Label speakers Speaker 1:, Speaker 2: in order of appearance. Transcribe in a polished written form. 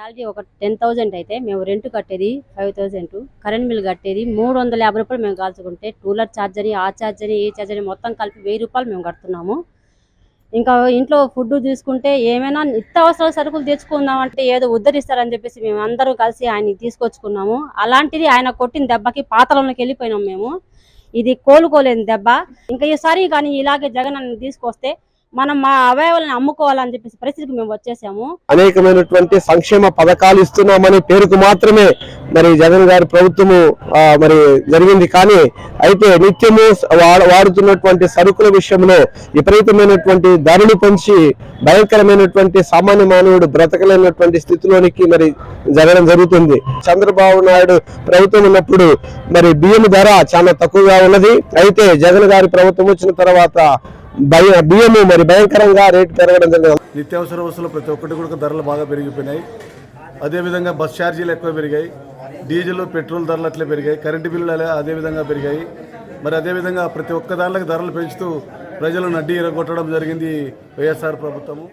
Speaker 1: Salary ఒక 10,000 అయితే మేము రెంట్ కట్టేది 5,000, కరెంట్ బిల్ కట్టేది 350 రూపాయలు. మేము కాల్చుకుంటే టూలర్ ఛార్జ్ అని, ఆ ఛార్జ్ అని, ఈ ఛార్జ్ అని మొత్తం కలిపి 1000 రూపాయలు మేము కడుతున్నాము. ఇంకా ఇంట్లో ఫుడ్ తీసుకుంటే ఏమైనా నిత్యావసర సరుకులు తెచ్చుకుందామంటే ఏదో ఉద్ధరిస్తారని చెప్పేసి మేము అందరూ కలిసి ఆయన్ని తీసుకొచ్చుకున్నాము. అలాంటిది ఆయన కొట్టిన దెబ్బకి పాతలంలోకి వెళ్ళిపోయినాం మేము. ఇది కోలుకోలేని దెబ్బ. ఇంకా ఈసారి కానీ ఇలాగే జగన్ అన్న తీసుకొస్తే మనం మా అవయవాలను అమ్ముకోవాలని చెప్పేసి పరిస్థితికి మేము వచ్చేసాము.
Speaker 2: అనేకమైనటువంటి సంక్షేమ పథకాలు ఇస్తున్నామని పేరుకు మాత్రమే మరి జగన్ గారి ప్రభుత్వము మరి జరిగింది. కానీ అయితే నిత్యము వాడుతున్నటువంటి సరుకుల విషయంలో విపరీతమైనటువంటి ధరలు పెంచి భయంకరమైనటువంటి సామాన్య మానవుడు బ్రతకలేనటువంటి స్థితిలోనికి మరి జరగడం జరుగుతుంది. చంద్రబాబు నాయుడు ప్రభుత్వం ఉన్నప్పుడు మరి బియ్యం ధర చాలా తక్కువగా ఉన్నది. అయితే జగన్ గారి ప్రభుత్వం వచ్చిన తర్వాత బియ్యము మరి భయంకరంగా రేటు పెరగడం జరిగింది.
Speaker 3: నిత్యావసర వస్తువులు ప్రతి ఒక్కటి కూడా ధరలు బాగా పెరిగిపోయినాయి. అదేవిధంగా బస్ ఛార్జీలు ఎక్కువ పెరిగాయి, డీజిల్ పెట్రోల్ ధరలు అట్లే పెరిగాయి, కరెంటు బిల్లులు అదేవిధంగా పెరిగాయి. మరి అదేవిధంగా ప్రతి ఒక్క దానిలకు ధరలు పెంచుతూ ప్రజలను అడ్డీ ఎరగొట్టడం జరిగింది వైఎస్ఆర్ ప్రభుత్వము.